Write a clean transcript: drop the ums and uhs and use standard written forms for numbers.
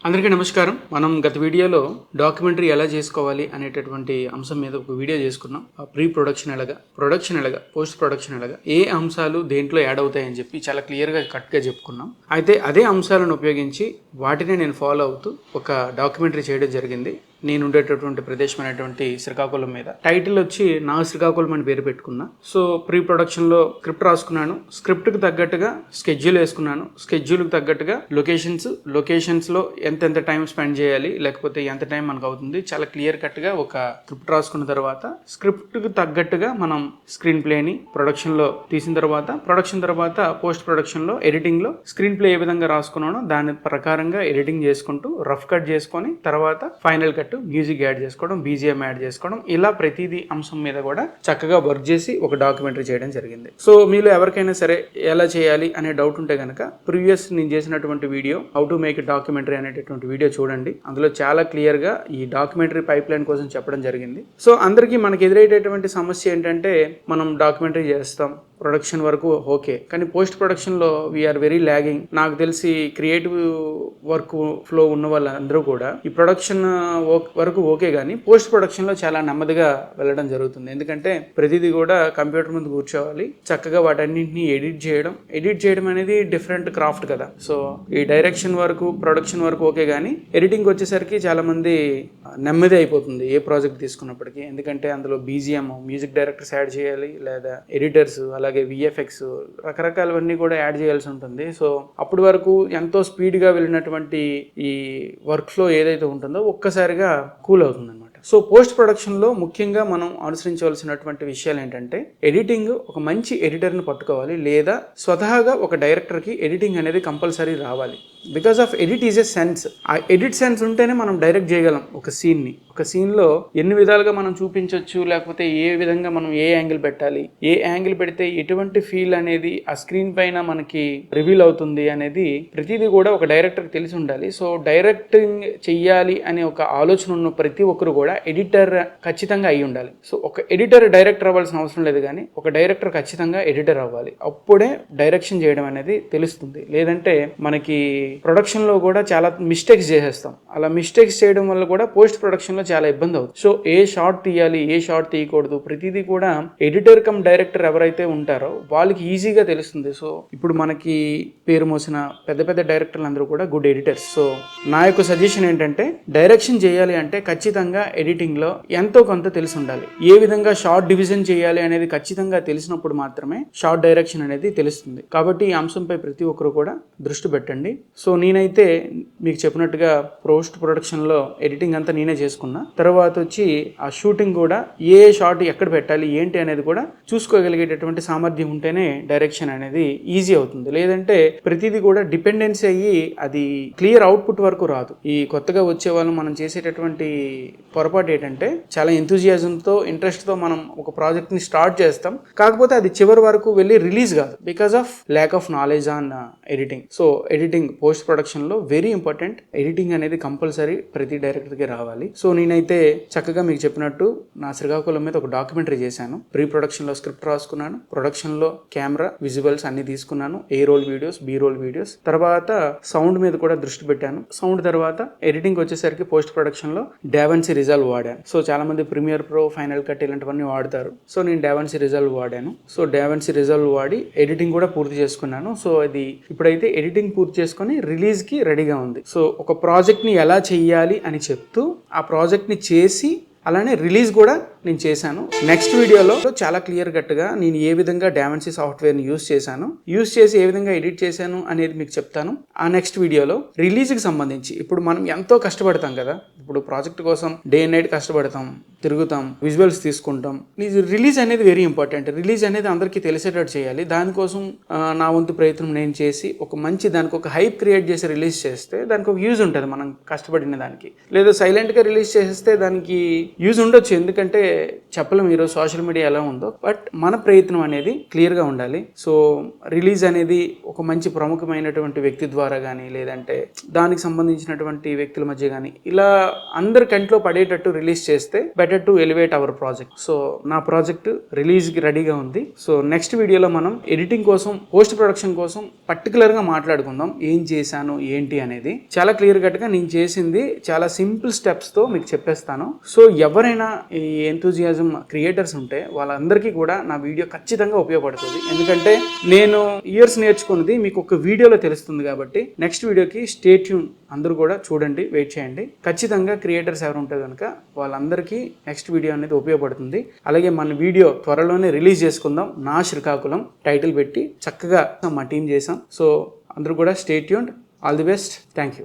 అందరికీ నమస్కారం. మనం గత వీడియోలో డాక్యుమెంటరీ ఎలా చేసుకోవాలి అనేటటువంటి అంశం మీద ఒక వీడియో చేసుకున్నాం. ప్రీ ప్రొడక్షన్ ఎలాగా, ప్రొడక్షన్ ఎలాగా, పోస్ట్ ప్రొడక్షన్ ఎలాగా, ఏ అంశాలు దేంట్లో యాడ్ అవుతాయని చెప్పి చాలా క్లియర్గా కట్గా చెప్పుకున్నాం. అయితే అదే అంశాలను ఉపయోగించి వాటిని నేను ఫాలో అవుతూ ఒక డాక్యుమెంటరీ చేయడం జరిగింది. నేను ఉండేటటువంటి ప్రదేశం అనేటువంటి శ్రీకాకుళం మీద. టైటిల్ వచ్చి నా శ్రీకాకుళం అని పేరు పెట్టుకున్నా. సో ప్రీ ప్రొడక్షన్లో స్క్రిప్ట్ రాసుకున్నాను. స్క్రిప్ట్కి తగ్గట్టుగా స్కెడ్యూల్ వేసుకున్నాను. స్కెడ్యూల్కి తగ్గట్టుగా లొకేషన్స్లో ఎంత టైం స్పెండ్ చేయాలి, లేకపోతే ఎంత టైం మనకు అవుతుంది, చాలా క్లియర్ కట్గా ఒక స్క్రిప్ట్ రాసుకున్న తర్వాత స్క్రిప్ట్కి తగ్గట్టుగా మనం స్క్రీన్ ప్లేని ప్రొడక్షన్లో తీసిన తర్వాత పోస్ట్ ప్రొడక్షన్లో ఎడిటింగ్లో స్క్రీన్ ప్లే ఏ విధంగా రాసుకున్నానో దాని ప్రకారంగా ఎడిటింగ్ చేసుకుంటూ రఫ్ కట్ చేసుకొని తర్వాత ఫైనల్ కట్ మ్యూజిక్ యాడ్ చేసుకోవడం, బీజిఎం యాడ్ చేసుకోవడం, ఇలా ప్రతిదీ అంశం మీద కూడా చక్కగా వర్క్ చేసి ఒక డాక్యుమెంటరీ చేయడం జరిగింది. సో మీలో ఎవరికైనా సరే ఎలా చేయాలి అనే డౌట్ ఉంటే కనుక ప్రీవియస్ నేను చేసినటువంటి video how to make documentary అనేటటువంటి వీడియో చూడండి. అందులో చాలా క్లియర్ గా ఈ డాక్యుమెంటరీ పైప్ లైన్ కోసం చెప్పడం జరిగింది. సో అందరికీ మనకి ఎదురయ్యేటటువంటి సమస్య ఏంటంటే, మనం డాక్యుమెంటరీ చేస్తాం, ప్రొడక్షన్ వరకు ఓకే, కానీ పోస్ట్ ప్రొడక్షన్లో వీఆర్ వెరీ ల్యాగింగ్. నాకు తెలిసి క్రియేటివ్ వర్క్ ఫ్లో ఉన్న వాళ్ళందరూ కూడా ఈ ప్రొడక్షన్ వరకు ఓకే, కానీ పోస్ట్ ప్రొడక్షన్లో చాలా నెమ్మదిగా వెళ్ళడం జరుగుతుంది. ఎందుకంటే ప్రతిదీ కూడా కంప్యూటర్ ముందు కూర్చోవాలి, చక్కగా వాటన్నింటినీ ఎడిట్ చేయడం అనేది డిఫరెంట్ క్రాఫ్ట్ కదా. సో ఈ డైరెక్షన్ వరకు ప్రొడక్షన్ వరకు ఓకే, కానీ ఎడిటింగ్ వచ్చేసరికి చాలా మంది నెమ్మది అయిపోతుంది ఏ ప్రాజెక్ట్ తీసుకున్నప్పటికీ. ఎందుకంటే అందులో బీజిఎం, మ్యూజిక్ డైరెక్టర్స్ యాడ్ చేయాలి, లేదా ఎడిటర్స్, అలాగే విఎఫ్ఎక్స్, రకరకాలవన్నీ కూడా యాడ్ చేయాల్సి ఉంటుంది. సో అప్పటి వరకు ఎంతో స్పీడ్గా వెళ్ళినటువంటి ఈ వర్క్ ఫ్లో ఏదైతే ఉంటుందో ఒక్కసారిగా కూల్ అవుతుంది అనమాట. సో పోస్ట్ ప్రొడక్షన్లో ముఖ్యంగా మనం అనుసరించవలసినటువంటి విషయాలు ఏంటంటే, ఎడిటింగ్ ఒక మంచి ఎడిటర్ని పట్టుకోవాలి, లేదా స్వతహాగా ఒక డైరెక్టర్కి ఎడిటింగ్ అనేది కంపల్సరీ రావాలి. Because of edit is a sense. ఆ ఎడిట్ సెన్స్ ఉంటేనే మనం డైరెక్ట్ చేయగలం ఒక సీన్లో ఎన్ని విధాలుగా మనం చూపించవచ్చు, లేకపోతే ఏ విధంగా మనం ఏ యాంగిల్ పెట్టాలి, ఏ యాంగిల్ పెడితే ఎటువంటి ఫీల్ అనేది ఆ స్క్రీన్ పైన మనకి రివీల్ అవుతుంది అనేది ప్రతిదీ కూడా ఒక డైరెక్టర్కి తెలిసి ఉండాలి. సో డైరెక్టింగ్ చెయ్యాలి అనే ఒక ఆలోచన ఉన్న ప్రతి ఒక్కరు కూడా ఎడిటర్ ఖచ్చితంగా అయి ఉండాలి. సో ఒక ఎడిటర్ డైరెక్టర్ అవ్వాల్సిన అవసరం లేదు, కానీ ఒక డైరెక్టర్ ఖచ్చితంగా ఎడిటర్ అవ్వాలి. అప్పుడే డైరెక్షన్ చేయడం అనేది తెలుస్తుంది. లేదంటే మనకి ప్రొడక్షన్లో కూడా చాలా మిస్టేక్స్ చేసేస్తాం. అలా మిస్టేక్స్ చేయడం వల్ల కూడా పోస్ట్ ప్రొడక్షన్లో చాలా ఇబ్బంది అవుతుంది. సో ఏ షార్ట్ తీయాలి, ఏ షార్ట్ తీయకూడదు, ప్రతిదీ కూడా ఎడిటర్ కమ్ డైరెక్టర్ ఎవరైతే ఉంటారో వాళ్ళకి ఈజీగా తెలుస్తుంది. సో ఇప్పుడు మనకి పేరు మోసిన పెద్ద డైరెక్టర్లు అందరూ కూడా గుడ్ ఎడిటర్స్. సో నా యొక్క సజెషన్ ఏంటంటే, డైరెక్షన్ చేయాలి అంటే ఖచ్చితంగా ఎడిటింగ్లో ఎంతో కొంత తెలిసి ఉండాలి. ఏ విధంగా షార్ట్ డివిజన్ చేయాలి అనేది ఖచ్చితంగా తెలిసినప్పుడు మాత్రమే షార్ట్ డైరెక్షన్ అనేది తెలుస్తుంది. కాబట్టి ఈ అంశంపై ప్రతి ఒక్కరు కూడా దృష్టి పెట్టండి. సో నేనైతే మీకు చెప్పినట్టుగా పోస్ట్ ప్రొడక్షన్లో ఎడిటింగ్ అంతా నేనే చేసుకున్నా. తర్వాత వచ్చి ఆ షూటింగ్ కూడా ఏ షాట్ ఎక్కడ పెట్టాలి ఏంటి అనేది కూడా చూసుకోగలిగేటటువంటి సామర్థ్యం ఉంటేనే డైరెక్షన్ అనేది ఈజీ అవుతుంది. లేదంటే ప్రతిదీ కూడా డిపెండెన్సీ అయ్యి అది క్లియర్ అవుట్పుట్ వరకు రాదు. ఈ కొత్తగా వచ్చే వాళ్ళు మనం చేసేటటువంటి పొరపాటు ఏంటంటే, చాలా ఎంతూజియాజంతో, ఇంట్రెస్ట్తో మనం ఒక ప్రాజెక్ట్ని స్టార్ట్ చేస్తాం, కాకపోతే అది చివరి వరకు వెళ్ళి రిలీజ్ కాదు, because of lack of knowledge on editing. So editing post ప్రొడక్షన్లో వెరీ ఇంపార్టెంట్. ఎడిటింగ్ అనేది కంపల్సరీ ప్రతి డైరెక్టర్కి రావాలి. సో నేనైతే చక్కగా మీకు చెప్పినట్టు నా శ్రీకాకుళం మీద ఒక డాక్యుమెంటరీ చేశాను. ప్రీ ప్రొడక్షన్లో స్క్రిప్ట్ రాసుకున్నాను, ప్రొడక్షన్లో కెమెరా విజువల్స్ అన్ని తీసుకున్నాను, A roll videos, B roll videos, తర్వాత సౌండ్ మీద కూడా దృష్టి పెట్టాను. సౌండ్ తర్వాత ఎడిటింగ్ వచ్చేసరికి పోస్ట్ ప్రొడక్షన్లో డావిన్సీ రిజాల్వ్ వాడాను. సో చాలా మంది ప్రీమియర్ ప్రో, ఫైనల్ కట్ ఇలాంటివన్నీ వాడతారు. సో నేను డావిన్సీ రిజాల్వ్ వాడాను. సో డావిన్సీ రిజాల్వ్ వాడి ఎడిటింగ్ కూడా పూర్తి చేసుకున్నాను. సో అది ఇప్పుడైతే ఎడిటింగ్ పూర్తి చేసుకొని రిలీజ్కి రెడీగా ఉంది. సో ఒక ప్రాజెక్ట్ని ఎలా చెయ్యాలి అని చెప్తూ ఆ ప్రాజెక్ట్ని చేసి అలానే రిలీజ్ కూడా నేను చేశాను. నెక్స్ట్ వీడియోలో చాలా క్లియర్ కట్గా నేను ఏ విధంగా డావిన్సీ సాఫ్ట్వేర్ని యూజ్ చేసి ఏ విధంగా ఎడిట్ చేశాను అనేది మీకు చెప్తాను. ఆ నెక్స్ట్ వీడియోలో రిలీజ్కి సంబంధించి ఇప్పుడు మనం ఎంతో కష్టపడతాం కదా, ఇప్పుడు ప్రాజెక్ట్ కోసం డే అండ్ నైట్ కష్టపడతాం, తిరుగుతాం, విజువల్స్ తీసుకుంటాం. రిలీజ్ అనేది వెరీ ఇంపార్టెంట్. రిలీజ్ అనేది అందరికీ తెలిసేటట్టు చేయాలి. దానికోసం నా వంతు ప్రయత్నం నేను చేసి దానికి ఒక హైప్ క్రియేట్ చేసి రిలీజ్ చేస్తే దానికి ఒక యూజ్ ఉంటుంది మనం కష్టపడిన దానికి. లేదా సైలెంట్గా రిలీజ్ చేస్తే దానికి యూజ్ ఉండొచ్చు, ఎందుకంటే చెప్పలేం ఈరోజు సోషల్ మీడియా ఎలా ఉందో, బట్ మన ప్రయత్నం అనేది క్లియర్గా ఉండాలి. సో రిలీజ్ అనేది ఒక మంచి ప్రముఖమైనటువంటి వ్యక్తి ద్వారా కానీ, లేదంటే దానికి సంబంధించినటువంటి వ్యక్తుల మధ్య కానీ, ఇలా అందరి కంట్లో పడేటట్టు రిలీజ్ చేస్తే better to elevate our project. So నా ప్రాజెక్ట్ రిలీజ్కి రెడీగా ఉంది. సో నెక్స్ట్ వీడియోలో మనం ఎడిటింగ్ కోసం, పోస్ట్ ప్రొడక్షన్ కోసం పర్టికులర్గా మాట్లాడుకుందాం. ఏం చేశాను ఏంటి అనేది చాలా క్లియర్ కట్గా నేను చేసింది చాలా సింపుల్ స్టెప్స్తో మీకు చెప్పేస్తాను. సో ఎవరైనా ఈ ఎంతూజియాజం క్రియేటర్స్ ఉంటే వాళ్ళందరికీ కూడా నా వీడియో ఖచ్చితంగా ఉపయోగపడుతుంది. ఎందుకంటే నేను ఇయర్స్ నేర్చుకున్నది మీకు ఒక వీడియోలో తెలుస్తుంది కాబట్టి నెక్స్ట్ వీడియోకి స్టే ట్యూన్. అందరూ కూడా చూడండి, వెయిట్ చేయండి. ఖచ్చితంగా క్రియేటర్స్ ఎవరు ఉంటే కనుక వాళ్ళందరికీ నెక్స్ట్ వీడియో అనేది ఉపయోగపడుతుంది. అలాగే మన వీడియో త్వరలోనే రిలీజ్ చేసుకుందాం. నా శ్రీకాకుళం టైటిల్ పెట్టి చక్కగా మా టీం చేసాం. సో అందరూ కూడా stay tuned. All the best. Thank you.